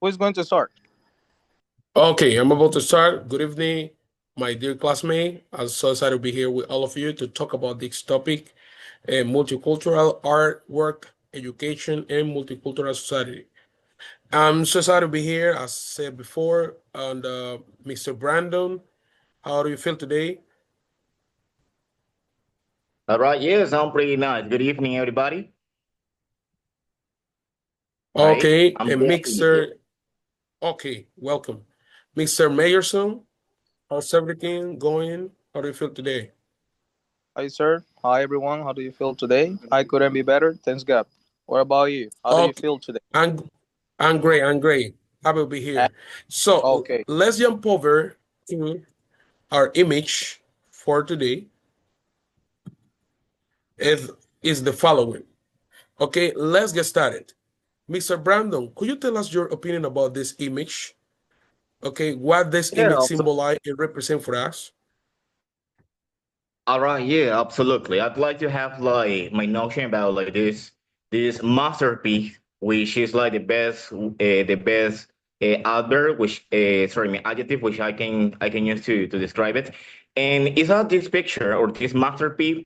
Who is going to start? Okay, I'm about to start. Good evening, my dear classmate. I'm so excited to be here with all of you to talk about this topic, multicultural art, work, education, and multicultural society. I'm so excited to be here, as said before, and Mr. Brandon, how do you feel today? All right, yeah, sound pretty nice. Good evening, everybody. All right, Okay, I'm and glad to be here. okay, welcome. Mr. Mayerson, how's everything going? How do you feel today? Hi, sir. Hi, everyone. How do you feel today? I couldn't be better. Thanks, God. What about you? How do you Okay, feel today? I'm I'm great. I'm great. Happy to be Uh, here. So Okay. let's jump over to our image for today. Is is the following. Okay, let's get started. Mr. Brandon, could you tell us your opinion about this image? Okay, what this Yeah, image symbolize and represent for us? all right, yeah, absolutely. I'd like to have like my notion about like this masterpiece, which is like the best adverb, which adjective, which I can use to describe it. And it's that this picture or this masterpiece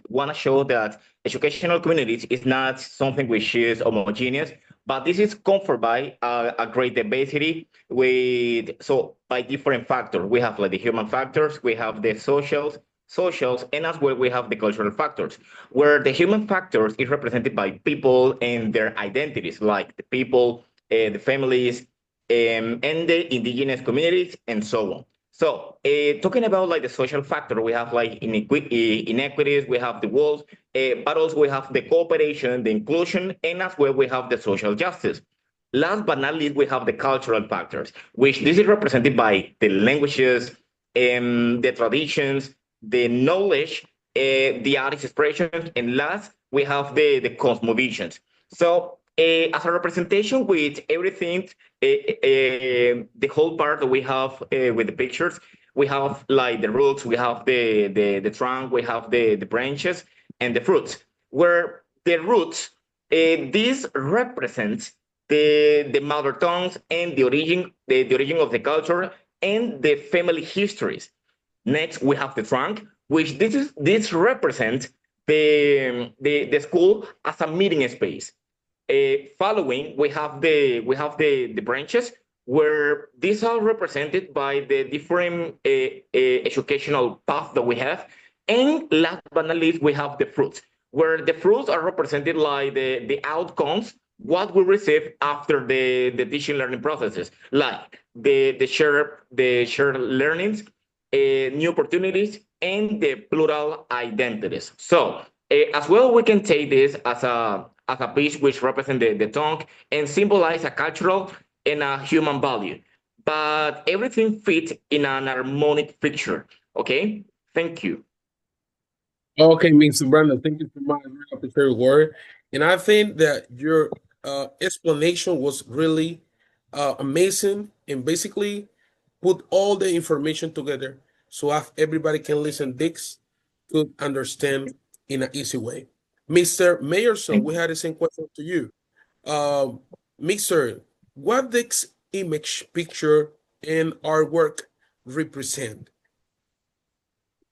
want to show that educational communities is not something which is homogeneous, but this is covered by a great diversity with by different factors. We have like the human factors, we have the socials, and as well we have the cultural factors, where the human factors is represented by people and their identities, like the people, the families, and the indigenous communities, and so on. So, talking about like the social factor, we have like inequities, we have the walls, but also we have the cooperation, the inclusion, and as well we have the social justice. Last but not least, we have the cultural factors, which this is represented by the languages, the traditions, the knowledge, the artist expressions, and last, we have the cosmovisions. So, as a representation with everything, the whole part that we have with the pictures, we have like the roots, we have the trunk, we have the branches, and the fruits. Where the roots, this represents the mother tongues and the origin of the culture and the family histories. Next, we have the trunk, which this represents the school as a meeting space. Following, we have the branches, where these are represented by the different educational path that we have. And last but not least, we have the fruits, where the fruits are represented like the outcomes, what we receive after the teaching learning processes, like the shared learnings, new opportunities, and the plural identities. So, as well, we can take this as a piece which represents the tongue and symbolize a cultural and a human value. But everything fits in an harmonic picture. Okay? Thank you. Okay, Mr. Brandon, thank you so much. Really appreciate your word. And I think that your explanation was really amazing and basically put all the information together so everybody can listen this could understand in an easy way. Mr. Mayerson, we had the same question to you. Um, Mr., what this image, picture, and artwork represent?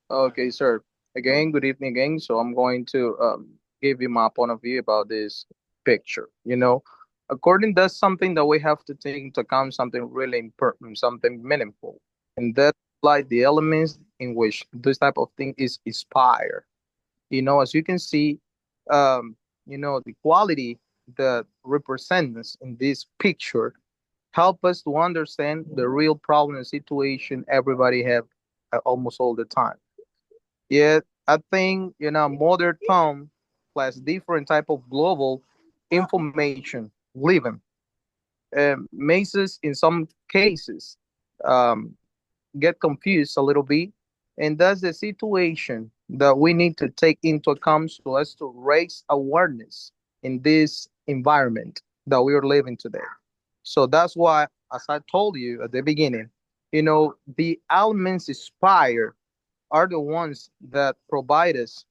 Okay, sir. Again, good evening again. So I'm going to give you my point of view about this picture. According that's something that we have to take into account, something really important, something meaningful, and that's like the elements in which this type of thing is inspired. As you can see, um, the quality that represents in this picture help us to understand the real problem and situation everybody have almost all the time. Yet, I think, modern time plus different type of global information living makes us in some cases um, get confused a little bit, and that's the situation that we need to take into account so as to raise awareness in this environment that we are living today. So that's why, as I told you at the beginning, the elements inspired are the ones that provide us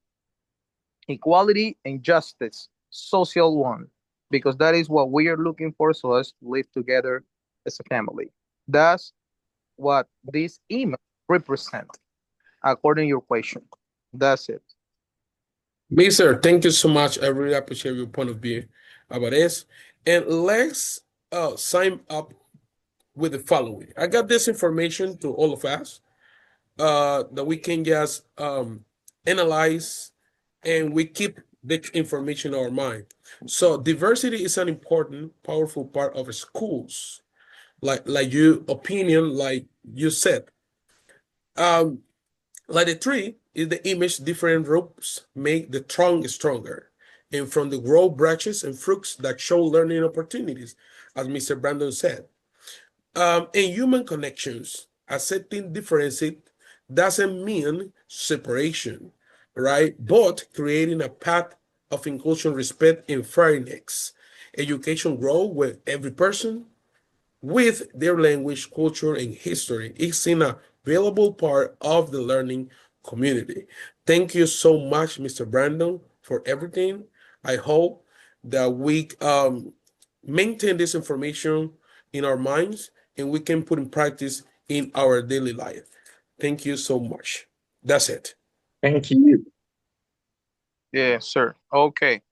equality and justice, social one. because that is what we are looking for, so as to live together as a family. That's what this image represent according to your question. That's it. Mister, thank you so much. I really appreciate your point of view about this. And let's sign up with the following. I got this information to all of us that we can just analyze, and we keep the information in our mind. So diversity is an important, powerful part of schools. Like your opinion, like you said. Um, like the tree is the image different roots make the trunk stronger. And from the grow branches and fruits that show learning opportunities, as Mr. Brandon said. In human connections, accepting differences doesn't mean separation, right? But creating a path of inclusion, respect, and fairness. Education grow with every person with their language, culture, and history. It's an available part of the learning community. Thank you so much, Mr. Brandon, for everything. I hope that we maintain this information in our minds and we can put in practice in our daily life. Thank you so much. That's it. Thank you. Yeah, sir. Okay.